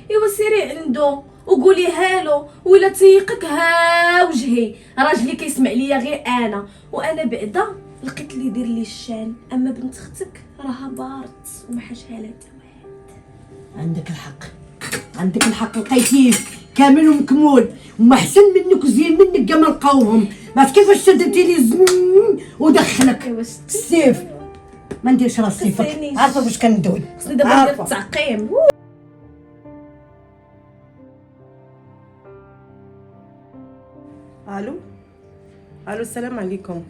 ايوا سيري عنده وقوليها له ولا تيقك ها وجهي، راجلي كيسمع ليا غير انا، وانا بعدا لقيت اللي يدير لي الشان. اما بنت اختك راها بارت وما حاشها لا تا واحد. عندك الحق، عندك الحق، لقيتيه كامل ومكمول وما احسن منك وزين منك كاع ما لقاوهم. بس كيفاش شدتي لي الزن ودخلك السيف؟ ما نديرش راسي فيك، عارفه واش كندوي، خصني دابا ندير التعقيم. الو السلام عليكم.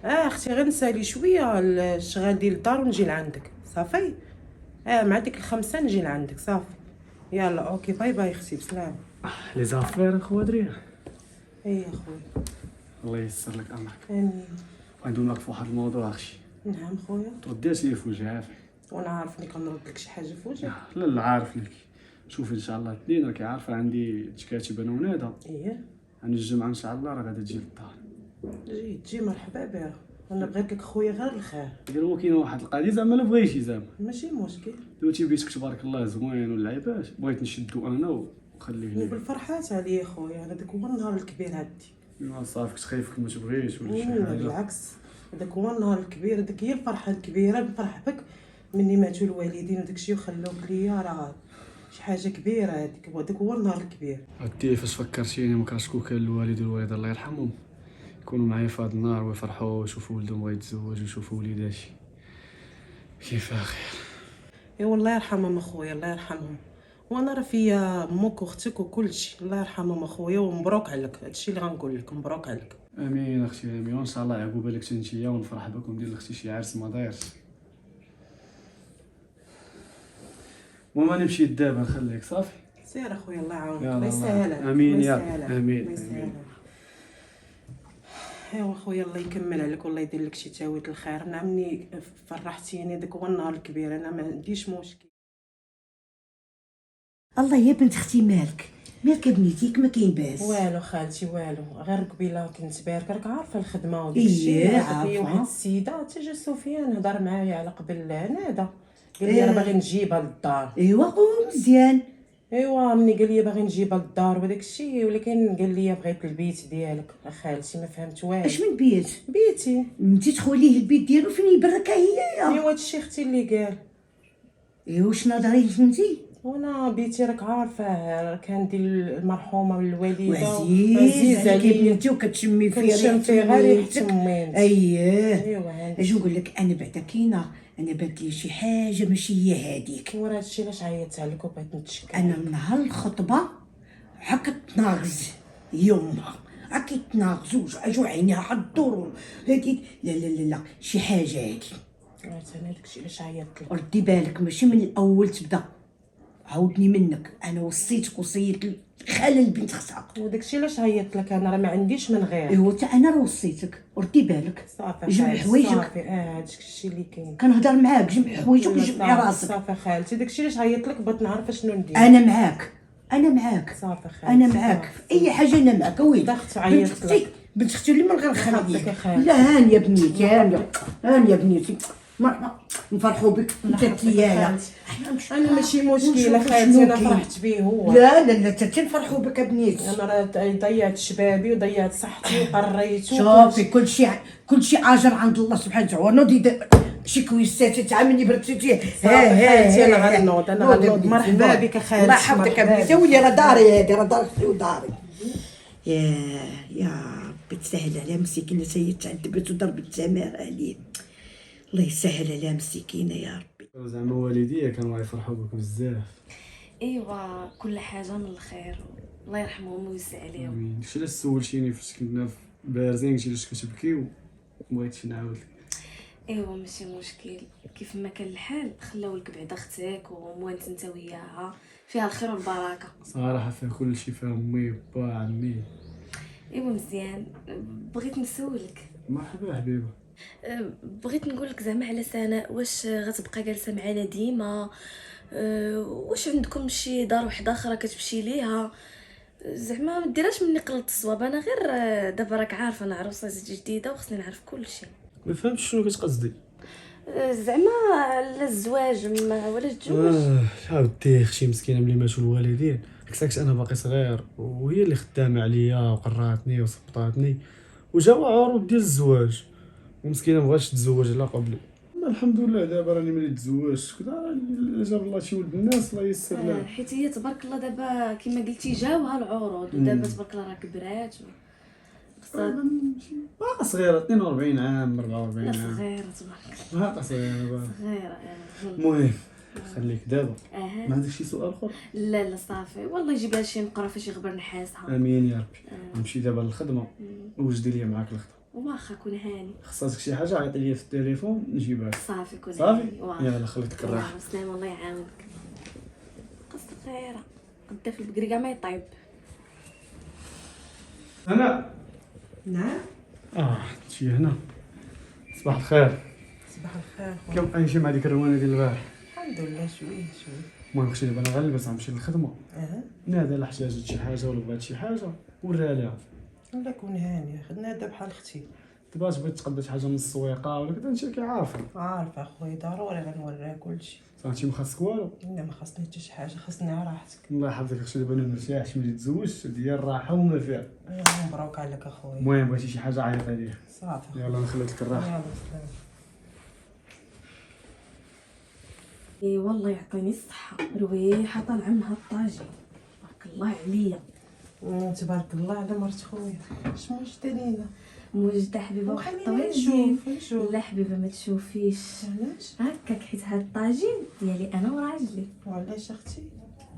اختي غير نسالي شويه الشغال ديال الدار ونجي لعندك صافي. مع ديك الخمسة نجي لعندك صافي. يلا اوكي، باي باي اختي، بسلام. لي زافير اخويا دريا. اي اخويا الله ييسر لك امرك. امين. غندوي معاك في واحد الموضوع اخشي. نعم خويا. ترديت لي في وجهي عافاك. وانا عارف اني كنرد لك شي حاجه في وجهك. لا عارف لك. شوفي ان شاء الله الاثنين راكي عارفه عندي تكاتب انا ونادى. ايه عندي الجمعه ان شاء الله راه غادا تجي للدار. تجي مرحبا بها. انا بغيت لك خويا غير الخير. غير هو كاينه واحد القضيه زعما لا بغيتي زعما. ماشي مشكل. دلوقتي بيتك تبارك الله زوين واللعيبات بغيت نشدو انا وخليه لي. بالفرحات عليا خويا، هذاك هو النهار الكبير عندي. ايوا صافي، كنت خايفك ما تبغيش ولا شي لا حاجه. بالعكس، هذاك هو النهار الكبير، هذيك هي الفرحه الكبيره. نفرح بك مني ماتوا الوالدين وداك الشيء وخلوك ليا، راه شي حاجه كبيره هذيك، وهذاك هو النهار الكبير. عرفتي فاش فكرتيني ما كرهتش كون كان الوالد والوالده الله يرحمهم يكونوا معايا في هذا النهار ويفرحوا ويشوفوا ولدهم بغا يتزوج ويشوفوا وليداتي كيف خير. ايوا الله يرحمهم اخويا، الله يرحمهم. وانا راه فيا امك واختك وكلشي، الله يرحمهم اخويا ومبروك عليك. هادشي اللي غنقول لك، مبروك عليك. امين اختي امين، وان شاء الله يعقوب لك انتيا ونفرح بك وندير لاختي شي عرس ما دايرش. وما نمشي دابا نخليك صافي. سير اخويا الله يعاونك، يلا الله يسهل. امين يا امين. ايوا خويا الله يكمل عليك والله يدير لك شي تاويل الخير. نعمني فرحتيني، داك هو النهار الكبير، انا ما عنديش مشكل. الله يا بنت اختي، مالك بنيتيك ما كاين باس. والو خالتي والو، غير قبيله كنت بارك، راك عارفه الخدمه وداك الشيء. هي واحد السيده تجا سفيان هضر معايا على قبل نادا، قال لي راه باغي نجيبها للدار. ايوا مزيان. ايوا مني قال لي باغي نجيبها للدار وداك الشيء، ولكن قال لي بغيت البيت ديالك. خالتي ما فهمت والو. اش من بيت؟ بيتي. انت تدخليه البيت ديالو فين يبركها هي. ايوا هادشي اختي اللي قال. ايوا واش ناظرين فهمتي؟ وانا بيتي راك عارفه كان ديال المرحومه والوالده عزيز عليا بنتي وكتشمي فيها غير ريحه امين. اييه. ايوا اش نقول لك، انا بعدا كاينه، انا بانت لي شي حاجه ماشي هي هذيك. وراه هادشي علاش عيطت عليك وبغيت نتشكى. انا من نهار الخطبه هكا تناغز يومها، هكا تناغزوا اجوا عينيها حضروا هذيك. لا شي حاجه هذيك. انا داكشي علاش عيطت لك. ردي بالك ماشي من الاول تبدا، عاودني منك، انا وصيتك وصيت خاله البنت اختها. وداكشي علاش عيطت لك، انا راه ما عنديش من غير. ايوا حتى انا راه وصيتك، ردي بالك. صافي جمع حوايجك. صافي هادشي الشيء اللي كاين. كنهضر معاك، جمع حوايجك وجمعي راسك. صافي خالتي، داكشي علاش عيطت لك، بغيت نعرف شنو ندير. انا معاك صافي خالتي، انا معاك في اي حاجه، انا معاك. وي ضغط عيطت لك. بنت اختي اللي من غير خليك. خالتي. لا هانيه بنيتي، هانيه بنيتي، مرحبا نفرحوا بك انت ليالا. انا ماشي مشكله خالتي، انا فرحت بيه هو. لا حتى نفرحوا بك بنيتي. انا راه ضيعت شبابي وضيعت صحتي وقريت. شوفي كلشي اجر عند الله سبحانه وتعالى. نوضي شي كويسات تعاملني برتيتي. خالتي انا غنوض. مرحبا بك خالتي. الله يحفظك بنيتي. ولي راه داري هادي، راه داري وداري. يا ربي تسهل عليها مسكينه، هي تعذبت وضربت التمار عليه. الله يسهل عليها مسكينه يا ربي. زعما والديا كانوا يفرحوا بك بزاف. ايوا كل حاجه من الخير، الله يرحمهم ويوسع عليهم. امين. داكشي علاش سولتيني فاش كنا بارزين قلتي علاش كتبكي وبغيتش نعاود لك. ايوا ماشي مشكل، كيف ما كان الحال خلاو لك بعدا اختك وموانت انت وياها، فيها الخير والبركه صراحه فيها كلشي، فيها امي با عمي. ايوا مزيان. بغيت نسولك. مرحبا حبيبه. بغيت نقول لك زعما على سناء، واش غتبقى جالسه معنا ديما؟ واش عندكم شي دار وحده اخرى كتمشي ليها؟ زعما ما ديرهاش مني قلت الصواب، انا غير دابا راك عارفه انا عروسه جديده وخصني نعرف كل شيء. ما فهمتش شنو كتقصدي. زعما لا الزواج ولا الجواز. عاودتي اختي مسكينه ملي ماتوا الوالدين، عكسكش انا باقي صغير وهي اللي خدامه عليا وقراتني وصبطاتني، وجاو عروض ديال الزواج ومسكينه مبغاتش تتزوج لا قبلي. الحمد لله دابا راني ملي تزوجت كدا راني جاب الله شي ولد الناس الله يسر لها. حيت هي تبارك الله دابا كما قلتي جاوها العروض ودابا تبارك الله راه كبرات خصها باقا صغيره 42 عام 44 لا عام صغيره تبارك الله باقا صغيره. صغيره. المهم خليك دابا اها ما عندك شي سؤال اخر؟ لا صافي والله يجيب لها شي نقره فاش يغبر نحاسها. امين يا ربي. نمشي دابا للخدمه وجدي لي معاك الخدمه. واخا كون هاني خصك شي حاجه عيطي لي في التليفون نجيبها لك. صافي كون صافي هاني. واخا يلا خليك الراحه. الله سلام الله يعاونك. قصة صغيره قدا في البقري كاع ما يطيب. انا نعم. شي هنا. صباح الخير. صباح الخير خويا. كيف بقى نمشي مع ديك الروانه ديال البارح؟ الحمد لله شويه. المهم اختي دابا انا غنلبس غنمشي للخدمه. اها نادى لا احتاجت شي حاجه ولا بغات شي حاجه وريها ليها. الله يكون هاني. خدنا هذا بحال اختي. دابا بغيت تقضي شي حاجه من السويقه ولا كذا انت كيعارفه. عارفه اخويا ضروري غنوريها كلشي. صافي ما خاصك والو. لا ما خاصني حتى شي حاجه، خاصني راحتك. الله يحفظك اختي دابا انا مرتاح ملي تزوجت ديال الراحه وما فيها. مبروك عليك اخويا. المهم بغيتي شي حاجه عيط عليها. صافي يلا نخليك لك الراحه. يلا سلام. اي والله يعطيني الصحه رويحه طالعه منها الطاجين تبارك الله عليا. تبارك الله على مرت خويا. شنو جدينا؟ موجده حبيبه وخليني وحطوها نشوف. لا حبيبه ما تشوفيش علاش؟ هكاك حيت هاد الطاجين ديالي انا وراجلي. وعلاش اختي؟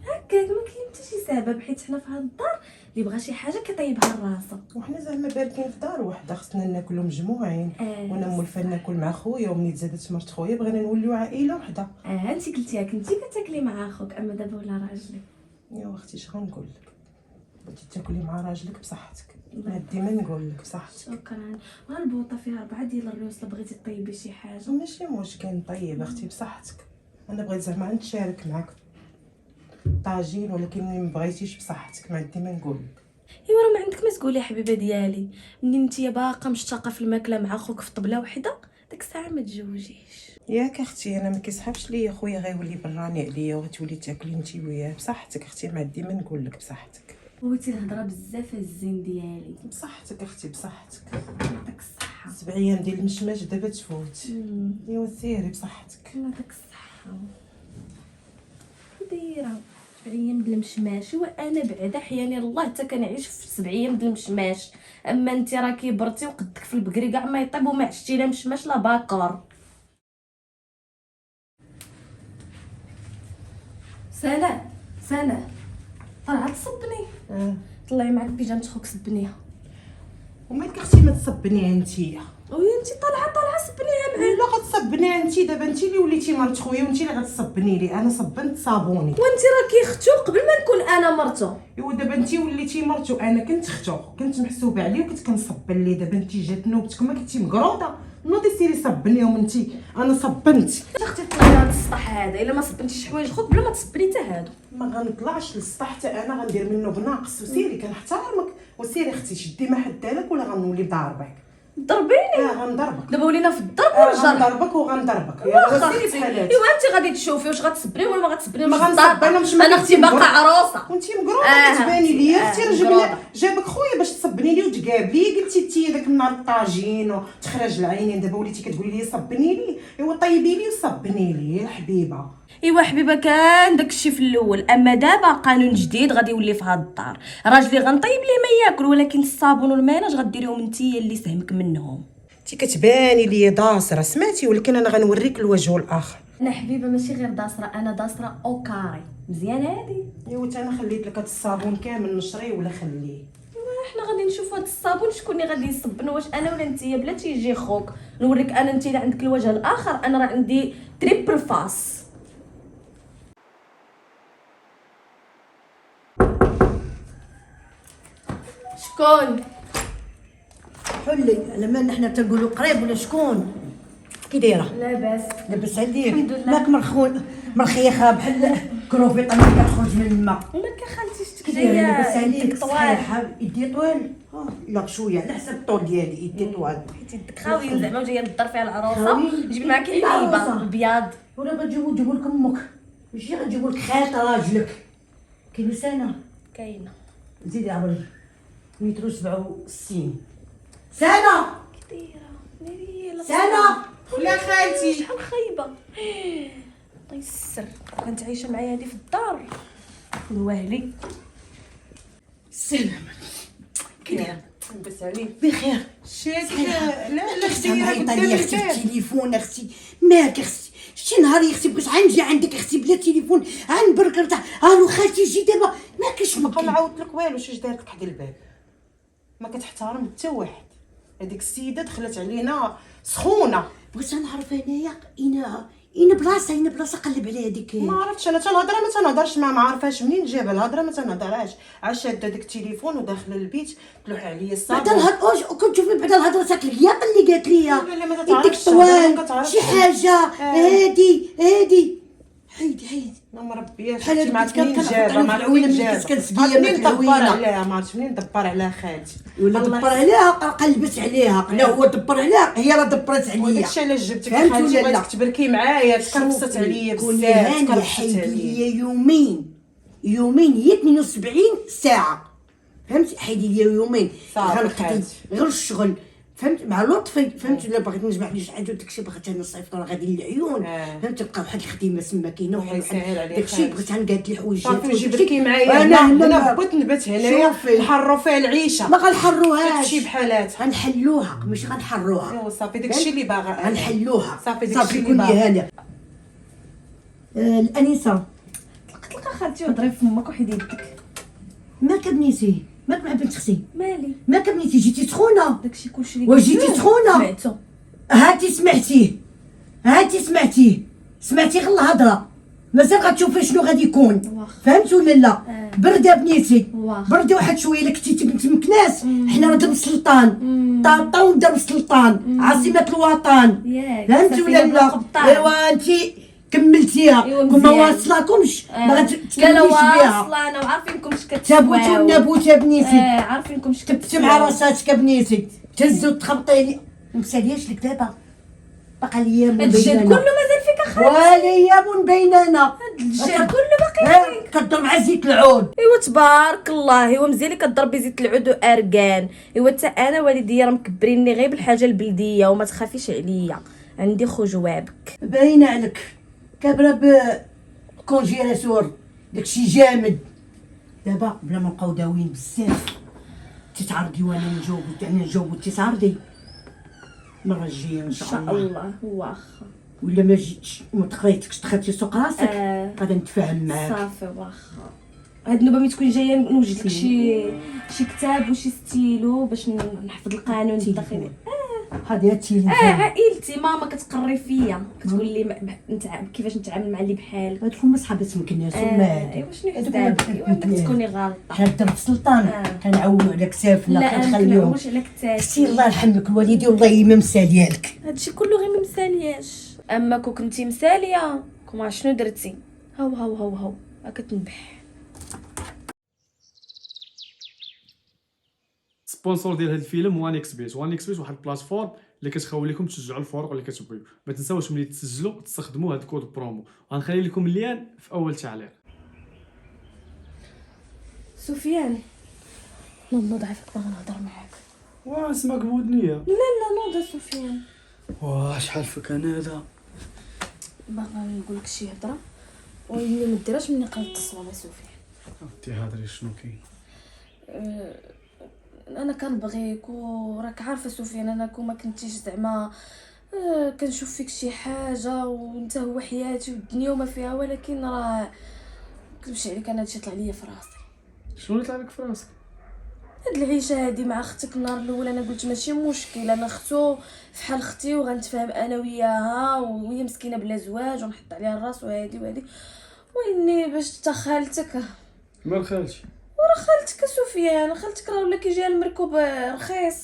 هكاك ما كاين حتى شي سبب حيت حنا في هاد الدار اللي بغى شي حاجه كيطيبها لراسو. وحنا زعما باركين في دار وحده، خصنا ناكلو مجموعين. وانا مولفه ناكل مع خويا، ومني تزادت مرت خويا بغينا نوليو عائله وحده. انت قلتيها كنتي كتاكلي مع اخوك اما دابا ولا راجلي. يا اختي اش غنقول لك؟ بغيتي تاكلي مع راجلك بصحتك، ما ديما نقول لك بصحتك. شكرا. والبوطه فيها 4 ديال الريوس الا بغيتي طيبي شي حاجه. ماشي مشكل طيب اختي بصحتك. انا بغيت زعما نتشارك معك طاجين، ولكن ما بغيتيش بصحتك ما عندي ما نقول لك. ايوا راه ما عندك ما تقولي حبيبه ديالي، منين نتيا باقا مشتاقه في الماكله مع اخوك في طبله وحده ديك الساعه ما تجوجيش. ياك اختي انا ما كيسحبش ليا خويا غيولي براني عليا وغتولي تاكلي انت وياه. بصحتك اختي ما عندي ما نقول لك بصحتك. بغيتي الهضره بزاف الزين ديالي. بصحتك اختي بصحتك. يعطيك الصحه. 7 ايام ديال المشماش دابا تفوت. ايوا سيري بصحتك. يعطيك الصحه. كي دايره 7 ايام د المشماش وانا بعدا حياني الله حتى كنعيش في 7 ايام د المشماش. اما انت راه كبرتي وقدك في البقري كاع ما يطيب وما عشتي لا مشماش لا باكر. سنة طلعت تصبني. طلعي معاك بيجامه خوك سبنيها. ومالك اختي ما تصبنيها انتيا؟ وي انت طالعه سبنيها معايا. لا غتصبنيها انت دابا، انت اللي وليتي مرت خويا وانت اللي غتصبني لي. انا صبنت صابوني وانت راكي اختو قبل ما نكون انا مرتو. ايوا دابا انت وليتي مرتو، انا كنت اختو كنت محسوبه عليه وكنت كنصبن ليه. دابا انت جات نوبتك ما كنتي مقروطه نوضي سيري صبنيهم انت. انا صبنت. اختي طلعي هاد السطح هذا الا ما صبنتيش حوايج خوك بلا ما تصبري حتى هادو. ما غنطلعش للسطح حتى انا غندير منه بناقص. وسيري كنحترمك وسيري اختي شدي ما حدا لك ولا غنولي ضاربك. ضربيني غنضربك. دابا ولينا في الضرب والجرح. غنضربك وغنضربك. يلا سيري بحال هادي. ايوا انت غادي تشوفي واش غتصبري ولا ما غتصبري. ما غنصبنهمش. انا اختي باقا عروسه وانتي مقروطه كتباني ليا اختي. راه مقروطة. جابك خويا باش تصبني لي وتقاب لي. قلتي انتي داك النهار الطاجين وتخرج العينين، دابا وليتي كتقولي لي صبني لي. ايوا طيبي لي وصبني لي يا حبيبه. ايوا حبيبه كان داكشي في الاول، اما دابا قانون جديد غادي يولي في هاد الدار. راجلي غنطيب ليه ما ياكل، ولكن الصابون والميناج غديريهم نتيا اللي سهمك منهم. انتي كتباني لي داسره سمعتي، ولكن انا غنوريك الوجه الاخر. انا حبيبه ماشي غير داسره، انا داسره او كاري مزيان هادي. ايوا انا خليت لك هاد الصابون كامل نشريه ولا خليه. حنا غادي نشوفوا هاد الصابون شكون اللي غادي يصبن، واش انا ولا نتيا. بلا تيجي خوك نوريك انا انت اللي عندك الوجه الاخر، انا راه عندي تريبل فاس. شكون حلي على ما نحنا تنقولوا قريب ولا شكون؟ كي دايره؟ لاباس لاباس عليك؟ الحمد لله. ماك مرخيه بحال كروفيطه اللي كتخرج من الماء. وما كخالتي شتك كدير جايه لاباس عليك يدك طوال، صحيحه يدي طوال. لا شويه على حسب الطول ديالي يدي طوال. حيت يدك خاويين زعما وجايه للدار فيها العروسه، خاويين. جيبي معاكي العروسة. حليبه البياض. ولا نجيبو لك امك، ماشي غنجيبو لك خيط راجلك. كاينه سنه كاينه زيدي عبري متر 67 سنه دايره سنه. ولا خالتي شحال خايبه. الله يسر، كانت عايشه معايا هادي في الدار الواهلي. سلام كده لبس عليك بخير. شيت. لا اختي دايره معيطه قدام لي اختي الباب. بالتليفون اختي مالك اختي شتي نهار اختي بغيت غنجي عندك اختي بلا تليفون غنبرك نرتاح. الو خالتي جي دابا ما كاينش ما مكان. نعاود لك والو. شاش دارت لك حدا الباب؟ ما كتحترم حتى واحد. هذيك السيده دخلت علينا سخونه. بغيت نعرف انايا اين بلاصه قلب على هذيك. ما عرفتش انا تنهضر ما تنهضرش ما عارفاش منين جاب الهضره ما تنهضرهاش. عاد شاده داك التليفون وداخله للبيت تلوح عليا الصابون. بعد الهضره كنت شوفي بعد الهضره ساك الغياب اللي قالت لي لا، لا، ما يديك كتعرفش طوال ما كتعرفش. شي حاجه هادي حيدي ما مربياش بحال شي هاديك مع كان منين كنحط جابها عليها ما في العوينة منين ملي جابها. كنت كنسقيها عرفت من منين دبر العوينة. عليها ما عرفتش منين دبر على خالتي. ولا الله دبر عليها قلبت عليها لا هو دبر عليها هي راه دبرت عليا. وداكشي علاش جبتك فهمتي خالتي ولا لا؟ بغيتك تبركي معايا تكرفست عليا كوني بزاف هاني تكرفست حيدي عليا. ليا يومين هي 72 ساعه فهمتي حيدي ليا يومين صافي غنقضي خالتي. غير الشغل فهمت مع لطفي فهمت الا بغيت نجمع لي شي حاجه وداكشي بغيت انا نصيفط راه غادي للعيون فهمت تلقى واحد الخدمه سما كاينه الله يسهل عليك داكشي خالتي. بغيت نقاد لي حوايج صافي نجي بركي معايا انا هنا بغيت نبات هنايا شوفي. نحروا فيها العيشه ما غنحروهاش تمشي بحالاتها. غنحلوها ماشي غنحروها ايوا صافي داكشي اللي باغا أنا. غنحلوها صافي داكشي اللي كوني باغا. هانيه. الانسه تلقى خالتي وضري في فمك وحيد يدك. مالك بنيتي مالك مع بنت اختي مالي مالك بنيتي جيتي سخونه داكشي كلشي اللي وجيتي قلت سخونة؟ سمعتو. هاتي سمعتيه سمعتي غير الهضره مازال غتشوفي شنو غادي يكون واخا. فهمتي ولا لا برده بنيتي واخا. بردي واحد شويه الا كنتي تمكناس حنا راه درب السلطان طنطا درب السلطان عاصمه الوطن ياك فهمتي ولا سفينة لا بالقبطان. ايوا انت كملتيها إيوا كون ما مزيان. واصلاكمش ما لا لا غتكمليش بها واصله انا وعارفينكم اش تابوت كتسواو. والنابوت يا بنيتي عارفينكم اش تبتي مع راساتك يا بنيتي تهزو تخبطي لي ما مسالياش لك دابا باقا ليا من الجد بيننا كله مازال فيك اخا. وليا من بيننا الجد كله باقي فيك. كضرب على زيت العود ايوا تبارك الله. ايوا مزيان اللي كضربي زيت العود واركان. ايوا حتى انا والديا راه مكبريني غير بالحاجه البلديه وما تخافيش عليا عندي خو جوابك. باينه عليك كابره بكونجيلاتور داكشي جامد دابا بلا ما نبقاو داويين بزاف تتعرضي وانا نجاوب تتعرضي المره الجايه ان ان شاء شاء الله الله. واخا ولا ما جيتش ما تقريتكش دخلتي سوق راسك غادي نتفاهم معاك صافي. واخا هاد النوبه ملي تكوني جايه نوجد لك شي كتاب وشي ستيلو باش نحفظ القانون الداخلي. هذه التليفون عائلتي ماما كتقري فيا كتقول لي كيفاش نتعامل مع اللي بحالك. هادوك هما صحابات مكناس هما ايوا شنو هادوك هما حسابك. ايوا عندك تكوني غلطه. حنا درب السلطان كنعولو على كتافنا لا انا كنخليوهم كنعوش على اختي كتافي. الله يرحمك الوالدي والله ما مساليه لك هادشي كله غير ما مسالياش. اما كون كنتي مساليه كون شنو درتي هاو كتنبح. سبونسور ديال هذا الفيلم وان اكس بيت واحد البلاتفورم اللي كتخلي لكم تشجعوا الفروق اللي كتبغيو. ما تنساوش ملي تسجلوا تستخدموا هذا الكود برومو غنخلي لكم اللين في اول تعليق. سفيان نوض عافاك باغا نهضر معاك. واه اسمك بودنيه. لا نوض سفيان واه شحال فيك انا هذا باغا نقول لك شي هضره ويلي ما ديرهاش مني قال اتصلوا سفيان. انت هضري شنو كاين. انا كنبغيك وراك عارفه سفيان انا كون ما كنتيش زعما كنشوف فيك شي حاجه وانت هو حياتي والدنيا وما فيها ولكن راه كنمشي عليك انا هادشي طلع ليا في راسي. شنو اللي طلع لك في راسك؟ هاد العيشه هادي مع اختك النهار الاول انا قلت ماشي مشكل انا اختو فحال اختي وغنتفاهم انا وياها وهي مسكينه بلا زواج ونحط عليها الراس وهادي واني باش تا خالتك مال خالتي ورا خالتك سفيان خالتك راه ولا كيجيها المركوب رخيص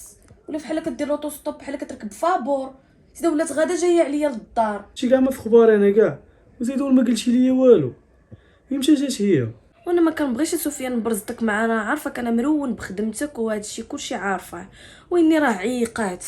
ولا فحال كدير لوطو ستوب بحال كتركب فابور سيده ولات غادا جايه عليا للدار. شي كاع ما في خبار انا كاع وزيدو ما قلتي ليا والو. مشى جات هي. وانا ما كنبغيش سفيان نبرزتك معانا، عارفك انا مرون بخدمتك وهذا الشيء كلشي عارفه، واني راه عيقات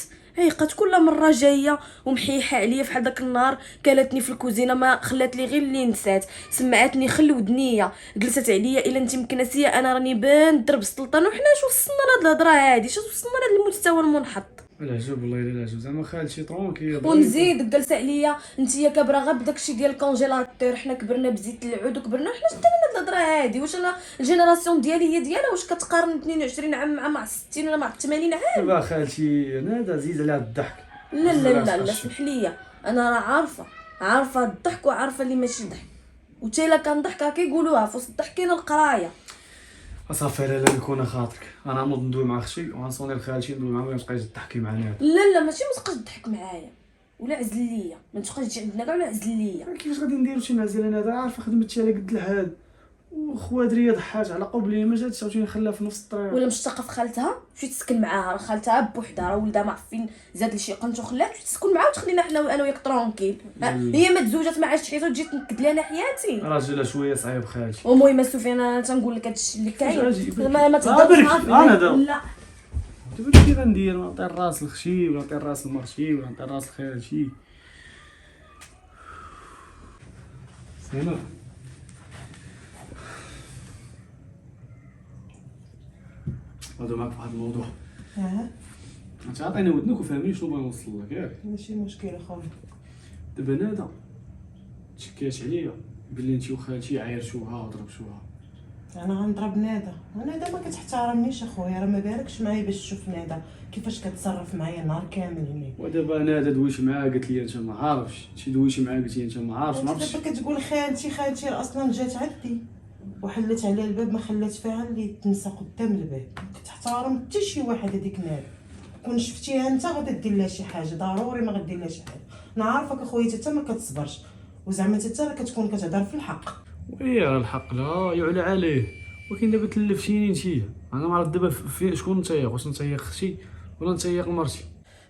كل مره جايه ومحيحه عليا فحال داك النهار كالتني في الكوزينه ما خلات لي غير اللي نسات، سمعتني خل ودنيه، جلست عليا الا انت مكناسيه انا راني بان درب السلطان، وحنا شو وصلنا لهاد الهضره هادي، شو وصلنا لهاد المستوى المنحط. العجب والله الا العجب، زعما خالتي طرونكي ونزيد جالسه عليا انتيا كبره غير بداكشي ديال الكونجيلاتور، حنا كبرنا بزيت العود وكبرنا، حنا شتا من هاد الهضره هادي، واش انا الجينيراسيون ديالي هي ديالها، واش كتقارن 22 عام مع 60 ولا مع 80 عام؟ دابا خالتي انا هذا عزيز عليها الضحك. لا لا لا لا اسمح لي، انا راه عارفه الضحك وعارفه اللي ماشي ضحك، وتا الا كان ضحك كيقولوها في وسط الضحك كاينه القرايه. صافي لا نكون خاطرك، انا نوض ندوي مع اختي وغنصوني لخالتي ندوي معاه، ما تبقايش تضحكي معايا. لا ماشي ما تبقاش تضحك معايا ولا عزل ليا، ما تبقاش تجي عندنا كاع ولا عزل ليا. كيفاش غادي نديرو شي نعزل انا؟ هذا عارفه خدمتي على قد الحال، وخوادريه ضحات على قبلي ما جاتش عاوتاني نخليها في نفس الطريق. ولا مشتاقه في خالتها مشيت تسكن معاها، راه خالتها بوحدها، راه ولدها ما عارفين زاد لشي قنت وخلات مشيت تسكن معاها وتخلينا حنا انا وياك طرونكيل. هي ما تزوجات ما عاشت حياتها وتجي تنكد لي انا حياتي. راجل شويه صعيب خالتي. المهم سفيان انا تنقول لك هادشي اللي كاين، ما تهضرش برك، معاها أنا دابا. لا دابا كي غندير؟ نعطي الراس لختي ولا نعطي الراس لمرتي ولا نعطي الراس لخالتي؟ سينا هادو معاك في واحد الموضوع. انت عطيني ودنك وفهمني شنو بغا نوصل لك ياك. ماشي مشكل اخويا. دابا نادا تشكات عليا بلي انت وخالتي عايرتوها وضربتوها. انا غنضرب نادا ما كتحترمنيش اخويا، راه ما باركش معايا باش تشوف نادا كيفاش كتصرف معايا نهار كامل هني. ودابا نادا دويت معاها قالت لي انت ما عارفش، انت دويتي معاها قلت لي انت ما عارفش. دابا كتقول خالتي اصلا جات عندي وحلت عليها الباب، ما خلات فيها اللي تنسى قدام الباب، ما كتحترم حتى شي واحد هذيك نادا. كون شفتيها انت غادي دير لها شي حاجه، ضروري ما غدير لها شي حاجه. انا عارفك اخويا حتى ما كتصبرش، وزعما حتى راه كتكون كتهضر في الحق. وي راه الحق لا يعلى عليه، ولكن دابا تلفتيني نتيا، انا ما عرفت دابا في شكون نتيق، واش نتيق اختي ولا نتيق مرتي؟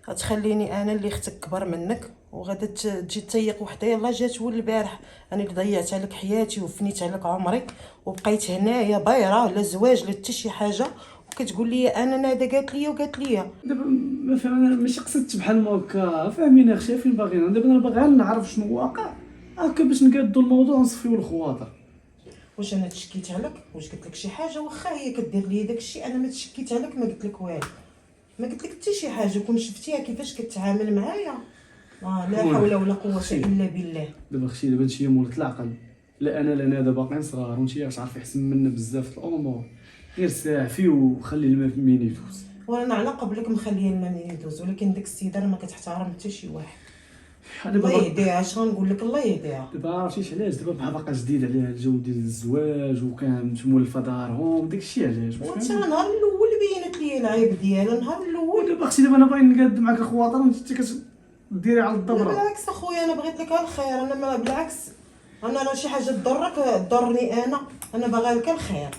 غتخليني انا اللي اختك كبر منك وغادا تجي تيق وحده؟ يلاه جات ول البارح، انا اللي ضيعت عليك حياتي وفنيت عليك عمري وبقيت هنايا بايره لا زواج لا حتى شي حاجه، وكتقول لي انا نادا قالت لي دابا ما فهم، انا ماشي قصدت بحال ما هكا، فهميني اختي فين باغينا. دابا انا باغي نعرف شنو واقع هكا باش نقادو الموضوع ونصفيو الخواطر. واش انا تشكيت عليك؟ واش قلت لك شي حاجه؟ واخا هي كدير لي داكشي انا ما تشكيت عليك، ما قلت لك والو، ما قلت لك حتى شي حاجه. كون شفتيها كيفاش كتعامل معايا لا حول ولا قوه الا بالله. دابا اختي دابا هادشي مولات العقل، لا انا لا نادا باقيين صغار وانتي تعرفي احسن منا بزاف في الامور، غير ساعفي وخلي الماء مين يدوز. وانا على قبلك مخليه الماء يدوز، ولكن ديك السيده راه ما كتحترم حتى شي واحد. الله يهديها، اش غنقول لك؟ الله يهديها. دابا عرفتيش علاش؟ دابا بحال باقا جديد عليها الجو ديال الزواج وكانت مولفه دارهم، داكشي علاش. وانت النهار الاول بينت لي العيب ديالها، النهار الاول. دابا اختي دابا انا باغي نقاد معاك الخواطر وانت كديري على لا الدبره. بالعكس اخويا، انا بغيت لك الخير، انا ما بالعكس، انا راه شي حاجه تضرك تضرني، انا باغا لك الخير.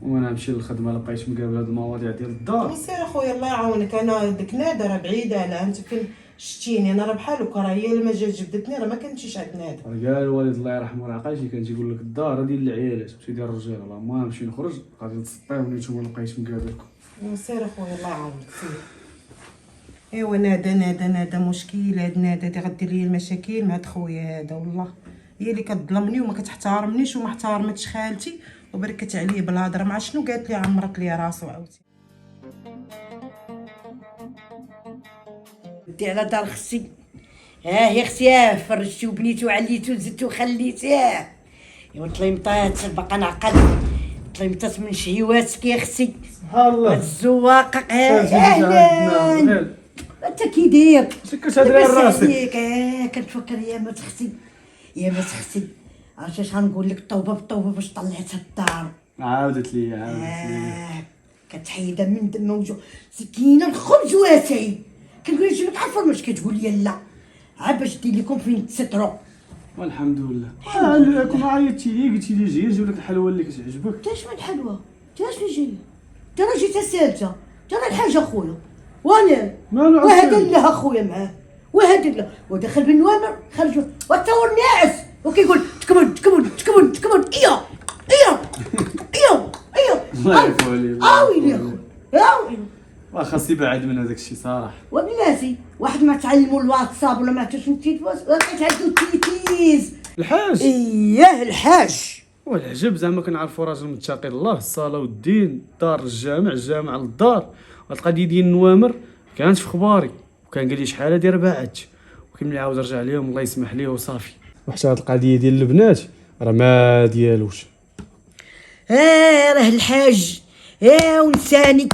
وانا نمشي للخدمه لا بقيت مقابل هاد المواضيع ديال الدار. سير اخويا الله يعاونك، انا ديك نادا راه بعيده على انت فين شتيني، انا راه بحالك، راه هي لما جات جبدتني راه ما كنتيش عند نادا. قال الوالد الله يرحمه راه عقلتي كان تيقول لك الدار ديال العيالات ماشي ديال الرجال، والله ما نمشي نخرج غادي نتسطيوني نتوما ما بقيتش مقابلكم. سير اخويا الله يعاونك سير. ايوا نادا مشكل، هاد نادا اللي غدير لي المشاكل مع خويا هذا، والله هي اللي كتظلمني وما كتحترمنيش وما احترمتش خالتي وبركت عليا بالهضره. مع شنو قالت لي؟ عمرت لي راسو عاوتاني. ودي على دار خصي، ها هي اختي فرجتي وبنيتي وعليتي وزدتي وخليتي، يا طليمطات باقا نعقل، طليمطات من شهيواتك يا اختي. سبحان الله. الزواق اهلا انت كي داير؟ كتهضري على راسك. كنتفكر يا ما تختي عرفتي اش غنقول لك؟ الطوبه بالطوبه باش طلعتها الدار. عاودت لي كتحيدها من دم وجو سكينه الخبز واتاي. كنقول لها جبت عارفه واش كتقول لي لا عاد باش دير لكم فين تستروا. والحمد لله. كون عيطتي لي قلتي لي جي نجيب لك الحلوه اللي كتعجبك. تاش من حلوه تاش اللي جايه ترى جيت سالته ترى الحاجه خويا وانا وهذا لها خويا معاه وهذا لا ودخل بالنوامر خرج وتصور ناعس وكيقول تكمل تكمل تكمل تكمل ايا ايا ايا ايا. الله يعفو عليه. ويلي اخويا واخا سي بعد من هذاك الشيء صراحه. وبلاتي واحد ما تعلموا الواتساب ولا ما عرفتوش التليفون كيتعدوا التيتيز. الحاج اياه الحاج. والعجب زعما كنعرفوا راجل متقي الله، الصلاه والدين، الدار للجامع، الجامع للدار. هاد القضيه ديال النوامر كانت في خباري، وكان قال لي شحال هادي 4 وكي ملي عاود رجع ليهم الله يسمح ليه وصافي. وحتى هاد القضيه ديال البنات راه ما ديالوش. راه الحاج يا ونساني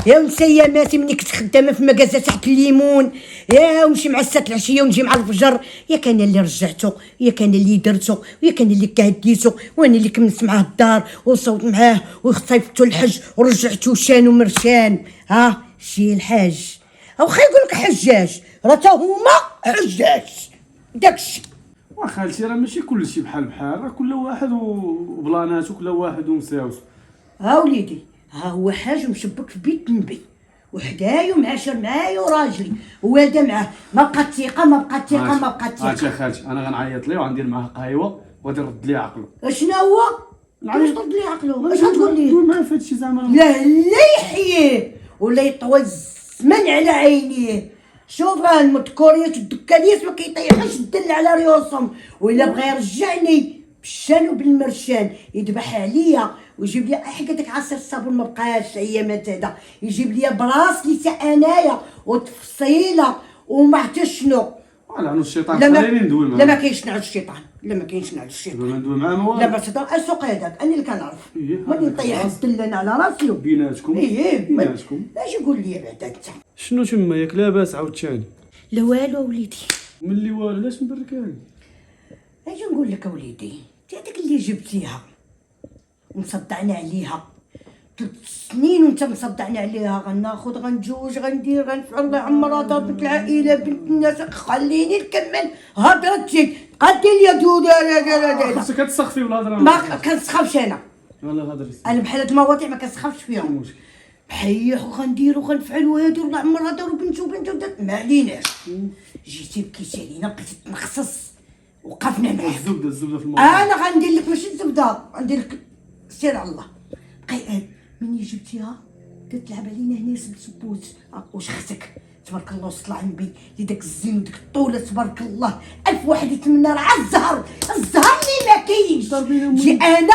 يا ونسيا ماتي مني كنت خدامه في مكازه تحت الليمون، يا ونمشي مع 6 العشيه ونجي مع الفجر، يا كان اللي رجعته يا كان اللي درته ويا كان اللي كهديته، وانا اللي كملت معاه الدار وصوت معاه وخطيفتو الحج ورجعتو شان ومرشان. شي الحاج واخا يقول لك حجاج راه تا هما حجاج داكشي. وخالتي راه ماشي كلشي بحال راه كل واحد وبلاناتو، كل واحد ومساوس. وليدي هو حاج مشبك في بيت النبي وحدايا ومعاشر معايا وراجلي ووالده معاه، ما بقات ثقه ما بقات ثقه ما بقات هاتي ثقه. خالتي انا غنعيط ليه وغندير معاه قهيوه وغادي نرد ليه عقله. اشنا هو علاش ترد لي عقله؟ اش غتقول لي؟ قول معاه فهادشي زعما. لا يحييه ولا يطوي الزمن على عينيه. شوف راه المذكوريات والدكانيات ما كيطيحوش الدل على ريوسهم، وإلا بغى يرجعني بالشان وبالمرشان يذبح عليا ويجيب لي حق داك عصير الصابون ما بقاش ايامات هذا، يجيب لي براسلي حتى انايا وتفصيله وما حتى شنو. لعنو الشيطان خليني ندوي معاه. لا ما كاينش نعد الشيطان، لا ما كاينش نعد الشيطان. ندوي معاه لا ما تهضر السوق هذاك انا اللي كنعرف. ماني نطيح الدل انا على راسي بيناتكم. بيناتكم. اش يقول لي بعدا انت؟ شنو تما ياك لاباس عاوتاني؟ لا والو وليدي. ملي والو علاش مبركاني؟ اجي نقول لك وليدي هذيك اللي جبتيها ومصدعنا عليها 3 سنين وانت مصدعنا عليها، غناخذ غنتزوج غندير غنفعل الله يعمرها دار بنت العائله بنت الناس، خليني نكمل هضرتي قدي لي دودة. خاصك كتسخفي بالهضره. ما كنسخفش انا. والله هضري. انا بحال هاد المواضيع ما كنسخفش فيهم. بحيح وغندير وغنفعل وهادي الله يعمرها دار بنت ما عليناش. جيتي بكيتي علينا بقيتي تنخصص وقفنا معاك. الزبده في الموضوع. انا غندير لك ماشي الزبده، غندير لك سير على الله. بقى مني جبتيها تتلعب علينا هنا سبوت. واش خصك تبارك الله وصل على النبي داك الزين وديك الطوله تبارك الله 1000 واحد يتمنى راه الزهر اللي ما كاينش. جي انا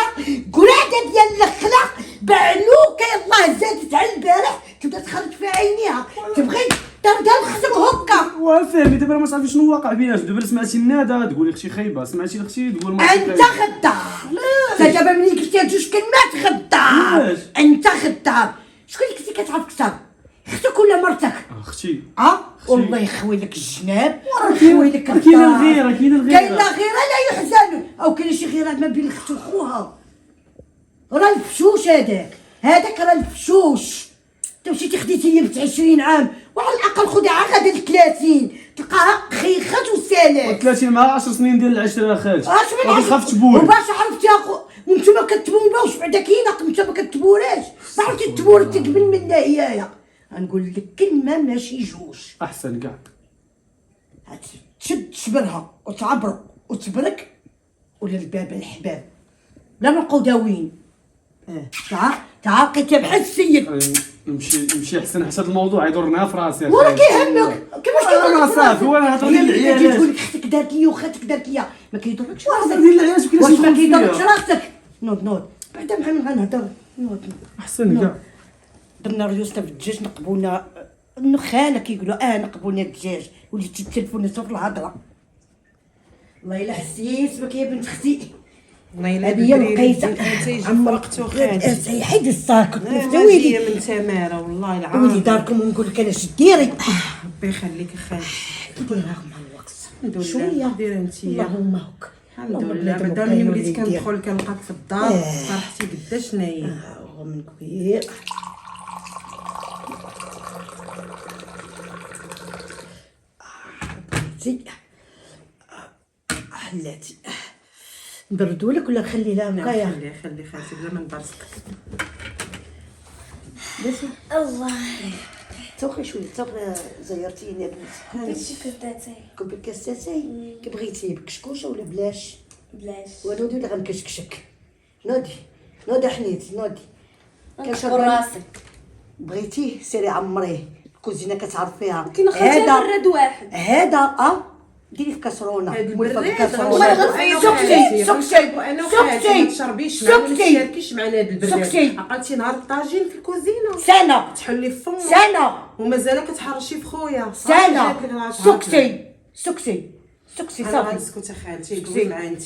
قراده ديال الاخلاق بعلوكه الله زادت على البارح تبدا تخرج في عينيها تبغي تردها لختك هكا. وفهمي دابا ما صافيش شنو واقع بيناتنا. دابا سمعتي الناده تقولي اختي خايبه، سمعتي اختي تقول ما انت غدار. دابا ملي قلتي هاد 2 كلمات غدار. انت غدار. شكون اللي كنتي كتعرف كثر اختك ولا مرتك؟ اختي. والله يخوي لك الجناب ويخوي لك الدار. كاينه الغيره كاين لا غيره لا يحزن، او كاين شي غيره ما بين الاخت وخوها. راه الفشوش هذاك راه الفشوش. انت مشيتي خديتي بنت 20 عام وعلى الاقل خديها غدا 30 تلقاها خيخات وسالات. 30 مع 10 سنين ديال العشره خالتي. باش خاف تبوري. وباش عرفتي وانتم ما كتبوش بعدا كاينه انت ما كتبوراش. ما عرفتي تبوري تقبل منها هيايا. غنقول لك كلمه ماشي جوج احسن كاع. تشد شبرها وتعبرك وتبرك ولا الباب الحباب لا نقوداوين. تعاقيت بحال السيد. نمشي احسن حتى الموضوع يضرنا في راسي. ورا كيهمك كيفاش انا صافي وانا هضر ديال العيالات. تقول لك اختك دارت لي وخاتك دارت لي ما كيضركش راسك. هضر ديال العيالات كيفاش واش ما كيضركش راسك؟ نوض بعدا مع من غنهضر. نوض احسن كاع. درنا ريوسنا في الدجاج نقبونا النخانه كيقولوا نقبونا الدجاج وليتي التليفون في الهضره. والله الا حسيت بك يا بنت اختي. والله الا هذه هي لقيتها عمرقتو خالتي. حيد الساك ويلي من تماره والله العظيم. ويلي داركم ونقول لك انا اش ديري. ربي يخليك خالتي. ديرها مع الوقت شويه دير انت. اللهم هك الحمد لله بعدا ملي وليت كندخل كنلقاك في الدار فرحتي قداش نايم. من كبير حلاتي نبردو لك ولا نخلي لها هكايا؟ خلي خالتي بلا ما نبرسك. الله توخي شويه توخي زيرتيني يا بنتي. هادشي كداتي كوبي كاساتي كي بغيتي بكشكوشه ولا بلاش؟ بلاش ونودي اللي غنكشكشك. نوضي حنيت نوضي. كنشكر راسك. بغيتيه سيري عمريه الكوزينه كتعرفيها. كاين خرجه براد واحد هذا ديري في كاسرونه. مولفه في كاسرونه. سكتي سكتي ما تشربيش معنا ما تشاركيش معنا هاد البراد. عقلتي نهار الطاجين في الكوزينه سنه تحلي في فمك سنه ومازال كتحرشي في خويا. سنه. سكتي صافي. اسكت خالتي دوي معايا انت.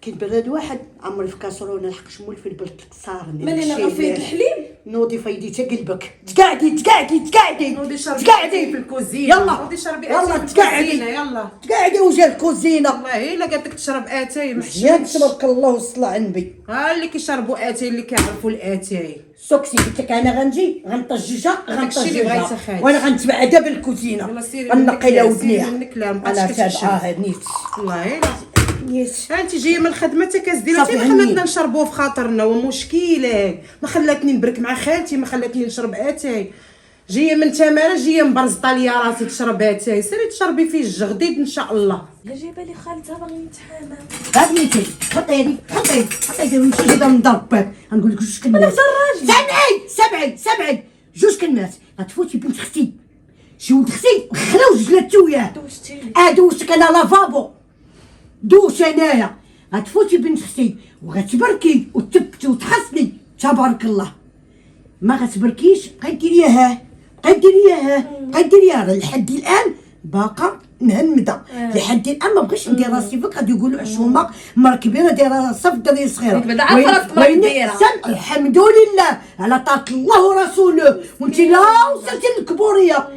كاين براد واحد عمري في كاسرونه لحق شمول في البرد صارني. مالينا غنفيض الحليب. نوضي فايدي تا قلبك. تقعدي نوضي شربي تقعدي في الكوزينه. يلا نوضي شربي يلا اتاي في تقعدي الكوزينه. يلا تقعدي وجا الكوزينه. والله الا قالت لك تشرب اتاي ياك محشيش. تبارك الله والصلاة على النبي. ها اللي كيشربوا اتاي اللي كيعرفوا الاتاي. سوكسي قلت لك انا غنجي غنطججها داكشي اللي بغيتها خالتي. وانا غنتبعدها بالكوزينه. يلا سيري غنقي لها سيري ودنيها. منك لا انا مابقاتش كتشرب. تابعه نيت والله الا نيت. انت جايه من الخدمه تا كتديرها صافي ما هني. خلاتنا نشربوه في خاطرنا ومشكيلك. ما خلاتني نبرك مع خالتي ما خلاتني نشرب اتاي. جايه من تماره جايه مبرزطه ليا راسي تشرب اتاي. سيري تشربي فيه الجغديد ان شاء الله. لا جايبه لي خالتها باغي نتحامى. هاد نيتي حطي يدي حطي ونمشي جايبه نضرب بك. غنقول لك جوج كلمات. سبعي جوج كلمات. غتفوتي بنت اختي شي ولد اختي خلاو جلدتي وياه. دوشتيني. دوشتك انا لافابو. دوش انايا. غتفوتي بنت اختي وغتبركي وتبكي وتحسني تبارك الله. ما غتبركيش غديريها لحد الان باقا مهمده. لحد الان ما بغيتش ندير راسي فيك. غادي يقولوا حشومه مرا كبيره دايره راسها في الدريه صغيره. بعدا عارفة راسك مرا كبيرة. الحمد لله على طاعه الله ورسوله. وانت لا وصلتي للكبوريه.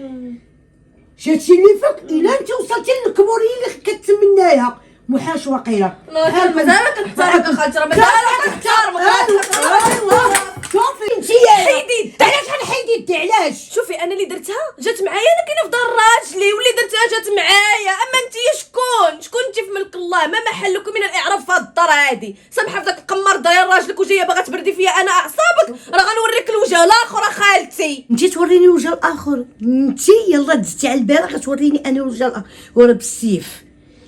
شاتي اللي فيك الا انت وصلتي للكبوريه اللي كتمناها محاش وقيله. مازال كنحتارمك اخالتي راه مازال شوفي انت حيدي يدك. علاش غنحيدي يدي علاش؟ شوفي انا اللي درتها جات معايا انا كاينه في دار راجلي واللي درتها جات معايا. اما انتيا شكون انت في ملك الله. ما محلكم من الاعراب في هاد الدار هادي. سامحه في داك القمر داير راجلك وجايه باغا تبردي فيا انا اعصابك. راه غنوريك الوجه الاخر خالتي. انت توريني الوجه الاخر. انت يلا دزتي على البارح غتوريني انا الوجه الاخر. ورا بالسيف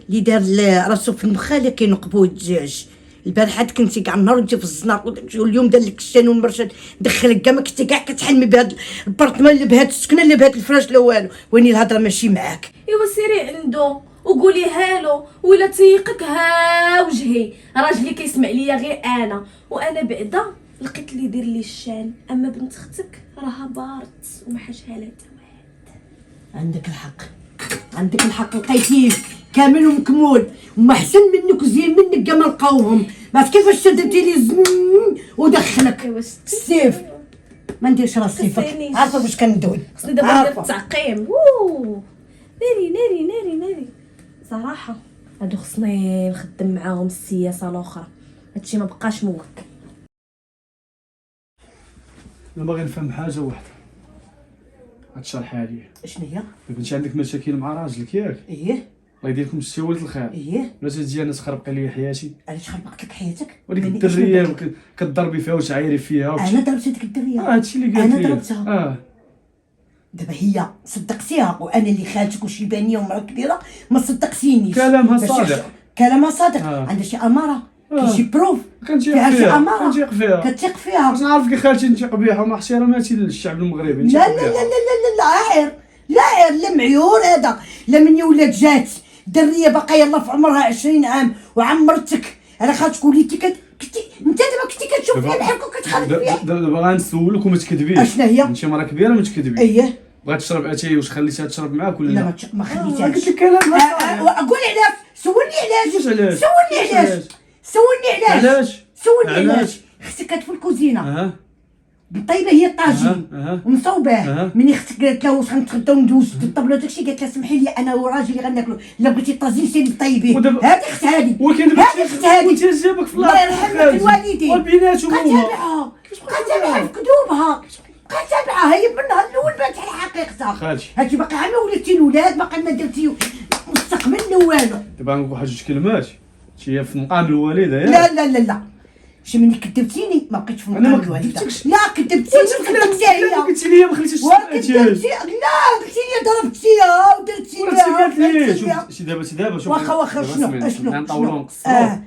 اللي دار راسو في المخا اللي كينقبوه الدجاج. البارحه كنتي كاع النهار وانت في الزناق واليوم دار لك الشان والمرشد دخلك كاع ما كنتي كاع كتحلمي بهذا البارتمان اللي بهذا السكنه اللي بهذا الفراش لا والو. ويني الهضره ماشي معاك. ايوا سيري عنده وقولي هالو ولا تيقك ها وجهي. راجلي كيسمع ليا غير انا وانا بعدا لقيت اللي يدير لي الشان. اما بنت اختك راها بارت وما حاجها لا تا واحد. عندك الحق لقيتيه كامل ومكمول وما احسن منك وزين منك كاع ما لقاوهم. بس كيفاش شدتي لي ودخلك السيف. ما نديرش راسي فيك. عارفه واش كندوي. خصني دابا ندير التعقيم. ناري صراحه هادو خصني نخدم معاهم السياسه الاخرى. هادشي ما بقاش موك. انا باغي نفهم حاجه واحده غتشرحها لي. شنو هي؟ كنتي عندك مشاكل مع راجلك ياك؟ ايه الله يديركم شي ولد الخير. ايه ولا تجي انا تخربق لي حياتي. علاش خربقت لك حياتك؟ وديك يعني الدريه كتضربي فيها وتعايري فيها انا ضربت هذيك الدريه. هادشي اللي قالت لي. انا ضربتها. دابا هي صدقتيها وانا اللي خالتك وشيبانيه ومرا كبيره ما صدقتينيش. كلامها صادق. كلامها صادق. عندها شي اماره كاين شي بروف. كنتيق فيها كتيق فيها. باش نعرفك يا خالتي انت قبيحه وما احترماتي للشعب المغربي. انت لا لا لا لا عاير لا معيور هذا. لا مني ولات جات دريه باقا يلا في عمرها 20 عام وعمرتك على خاطرك وليتي كنتي انت دابا كنتي كتشوف فيها بحال كون كتخرج فيها. دابا غنسولك وما تكذبيش. اشنا هي؟ انت مرا كبيره ما تكذبيش. اييه بغات تشرب اتاي واش خليتها تشرب معاك ولا لا ما خليتهاش. قلت لك كلام قول علاش. سولني علاش. خصك كتف الكوزينه طيبه هي الطاجين ومصوباه. مني اختك قالت لها واش غنتغداو ندوز الطبله وداكشي قالت لها سمحي لي انا وراجلي غناكلو. الا بغيتي الطاجين سيري طيبيه. هادي اخت هادي. ولكن اخت هادي وانت جابك في الله يرحم الوالدين. والبنات كتابعها في كذوبها. كتابعها هي من النهار الاول بانت على حقيقتها. هادشي باقي عامله ولدتي الولاد باقي ما درتي مستقبل والو. دابا نقول واحد جوج كلمات. هي في مقام الوالده لا لا لا لا شي مني كذبتيني ما بقيتش في مقام الوالده. لا كذبتيني هي. قلتي لي ما خليتيش كذبتي. لا قلتي لي ضربتيها ودرتي لها. شي دابا شوف واخا شنو غنطولوا نقصوا.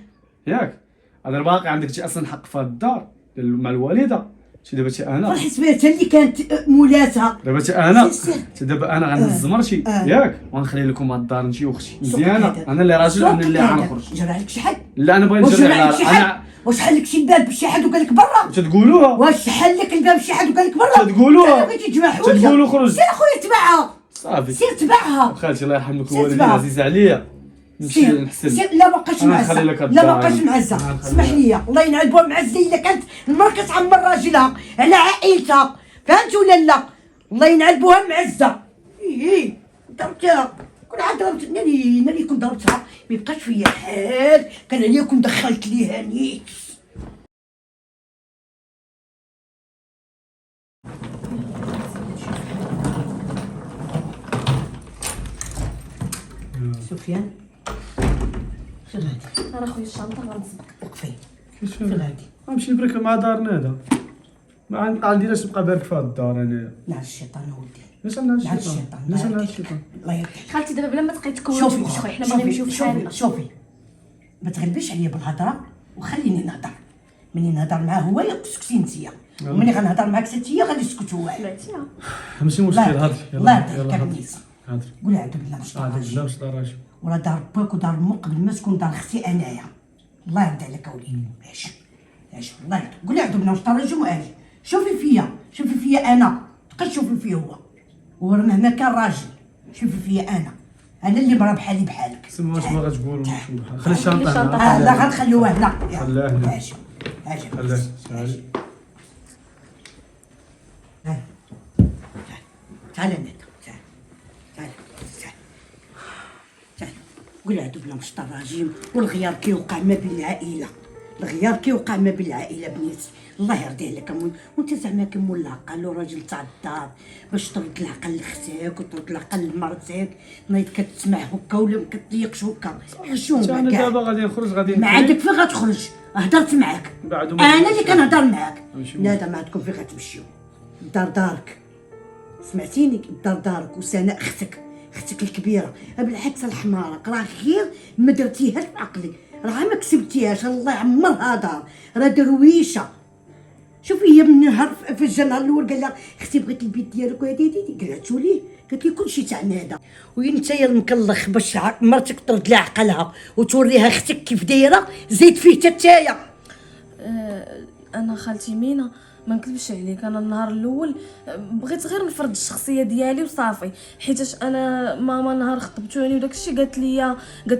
ياك انا باقي عندك شي اصلا حق في هاد الدار مع الوالده. شي دابا شي انا حسبتها اللي كانت مولاتها. دابا انا دابا انا غنهز مرتي ياك ونخلي لكم هاد الدار انت واختي مزيانه. انا اللي راجل انا اللي غنخرج. جرى عليك شي حد؟ لا انا باغي نجري على انا. واش حل لك شي باب بشي حد وقال لك برا؟ تتقولوها واش حل لك الباب شي حد وقال لك برا؟ تتقولوها بغيتي تجمع حوايجك تتقولوا خرج. سير اخويا تبعها صافي سير تبعها. خالتي الله يرحمك سير الوالدين تبعها. عزيز عليا. نمشي سير نحسن. سير لا بقاش أنا معزه نخلي لك لا الدار. بقاش معزه. أنا نخلي اسمح لي الله ينعل بها معزه الا كانت المراه كتعمر راجلها على عائلتها فهمت ولا لا؟ الله ينعل بها معزه. ايه ضربتها كل عاد ضربت ناري كون ضربتها ما يبقاش فيا حال كان عليا كون دخلت ليها نيت. سفيان شنو هادي؟ راه خويا الشنطه غنصبك. وقفي كيفاش شنو هادي؟ غنمشي نبرك مع دارنا هذا ما غنبقى عنديش نبقى بارك في هاد الدار انايا. نعس الشيطان ولدي ليش انا نعس الشيطان الشيطان ليش انا الشيطان الله يرضيك. خالتي دابا بلا ما تبقاي تكوني شوفي خويا حنا بغينا نمشيو في حالنا. شوفي ما تغلبيش عليا بالهضره وخليني نهضر. مني نهضر معاه هو يسكتي نتيا ومني غنهضر معاك انتيا غادي يسكت هو. سمعتيها؟ ماشي مشكل هضري الله يلا يرضيك يلا كنيس هضري قولي عبد بالله مش هضري راجل لا مش دراجي ولا دار باك ودار امك قبل ما تكون دار اختي انايا. الله يرضي عليك اوليدي. عيش الله يرضي. قولي عبد بالله مش راجل واجي شوفي فيا انا تبقى شوفي فيه هو مهما كان راجل شوفي فيا انا اللي مرا بحالك. سما واش باغا تقول خلي الشنطه الشنطة. هنا لا غنخليوها هنا. خليها هنا. اجي خليها تعالي تعال هنا تعال قول عدو بلا مشط الراجيم والغيار كيوقع ما بين العائله. بنيتي الله يرضي عليك امي وانت زعما كمولا قالوا راجل تاع الدار باش ترد العقل لختك وترد العقل لمرتك نايض كتسمع هكا ولا ما كتليقش هكا حشومه انا كاع. دابا غادي نخرج غادي ما عندك فين غتخرج؟ هضرت معاك بعدو ما انا اللي نمشيش. كنهضر معاك. نمشي لا ما عندكم فين غتمشيو. الدار دارك سمعتيني الدار دارك وسناء اختك الكبيره بالعكس الحمارك راه غير ما درتيهاش بعقلك راه ما كسبتيهاش الله يعمرها دار راه درويشه. شوفي هي من نهار في الجنه الاول قال لها اختي بغيت البيت ديالك وهادي قالت ليه قالت لي كلشي تاع نادا وانت يا المكلخ باش مرتك ترد لها عقلها وتوريها اختك كيف دايره زيد فيه تتايا. انا خالتي مينا ما نكذبش عليك انا النهار الاول بغيت غير نفرض الشخصيه ديالي وصافي حيتاش انا ماما نهار خطبتوني وداكشي قالت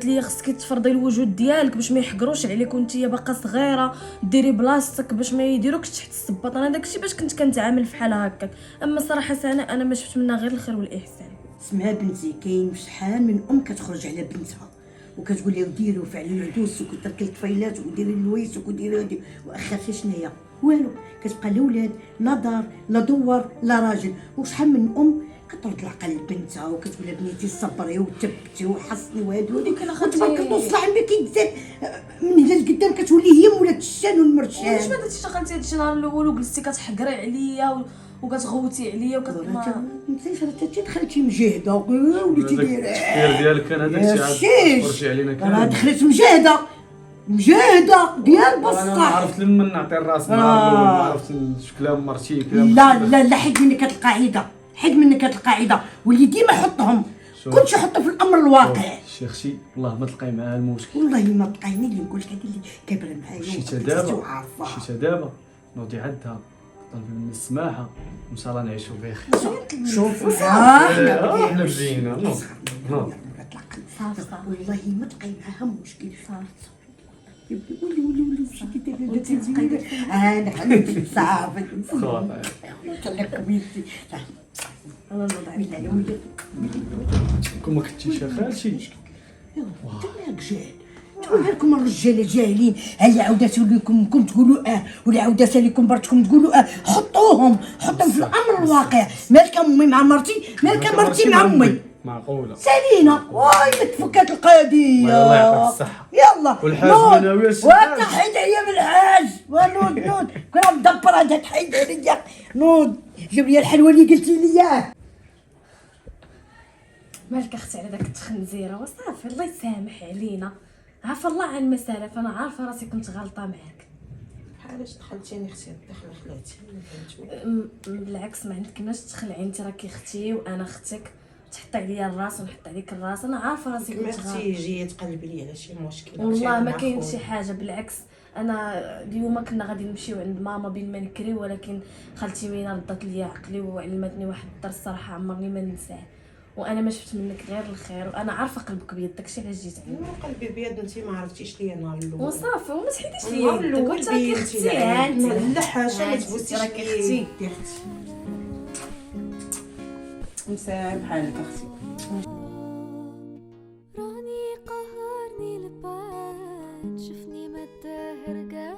لي خصك تفرضي الوجود ديالك باش ما يحقروش عليك وانتي باقا صغيره ديري بلاصتك باش ما يديروكش تحت السباط. انا داكشي باش كنت كنتعامل فحال هكاك اما صراحه انا ما شفت منها غير الخير والاحسان. اسمها بنتي كاين شحال من ام كتخرج على بنتها وكتقول لها ديروا فعلوا العدوس وكتركي الطفيلات وديري اللويس وديري هادي واخرتي شناهي والو كتبقى الاولاد لا دار لا دوار لا راجل. وشحال من ام كترد العقل لبنتها وكتقول لها بنيتي صبري وتبتي وحصني وهادو وتبارك الله وصل عمرك كيتزاد من هنا لقدام كتولي هي مولات الشان والمرشان. علاش ما درتيش خالتي هادشي النهار الاول وجلستي كتحقري عليا وكتغوتي عليا ما نسيش راه انت دخلتي مجاهده وليتي دايره التفكير ديالك كان هذاك الشيء خرجي علينا كامل. راه دخلت مجاهده ديال بصح. انا عرفت لما نعطي الراس نهار الاول ما عرفت كلام مرتي كلام لا حيد منك هاد القاعده واللي ديما حطهم كلشي حطه في الامر الواقع. شيخشي والله ما تلقاي معاه المشكل والله ما بقيني اللي نقول لك هذه اللي كابره معايا شي دابا نوضي عندها طلب من السماحه وان شاء الله نعيشوا بخير. شوف احنا بجينا نوض والله ما تلقاي معاها مشكل. ولي مشيتي انا خليتك صافي خليك بيتي انا نوضع كون ما كنتيش يا خالتي تماك جاهل تقول لكم الرجال جاهلين هل عاودات لكم تقولوا ولا عاودات لكم برتكم تقولوا حطوهم في الامر الواقع. مالك امي مع مرتي مالك مرتي مع امي معقوله سالينا واي تفكات القضيه. الله يعطيك الصحه يلا والحاج مناوي وتحيد عليا من الحاج ونود كنا مدبر هذا تحيد عليا نود جيب لي الحلوه اللي قلتي لي اياه. مالك اختي على داك التخنزيره وصافي الله يسامح علينا عفا الله عن المسالف، انا عارفه راسي كنت غلطه معاك. بحالاش دخلتيني اختي دخله خلاتي ما فهمتش. بالعكس ما عندكناش تخلعي، انت راكي اختي وانا اختك، تحط عليا الراس ونحط عليك الراس، انا عارفه راسي ما كنت اختي غلطه. جايه تقلبي لي على شي مشكل. والله ما كاين شي حاجه، بالعكس انا اليوم كنا غادي نمشيو عند ماما بين ما نكري، ولكن خالتي مينا ردت لي عقلي وعلمتني واحد الدرس صراحه عمرني ما ننساه، وانا ما شفت منك غير الخير، وانا عارفه قلبك بيد، داكشي علاش جيت عندك. ما قلبي بيد، انت ما عرفتيش ليا نهار الاول. وصافي وما تحيديش نهار ليا يدك، الاول قلت راكي بنتي اختي، ها انت لا حاشا ما هانتي تبوسيش راكي ليا اختي. يدي اختي. مساء بحالك اختي. راني قهرني البعد، شفني ما الدهر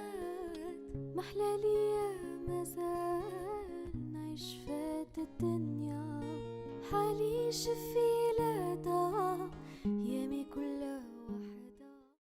محلى ليا مازال نعيش فات الدنيا، حالي شفي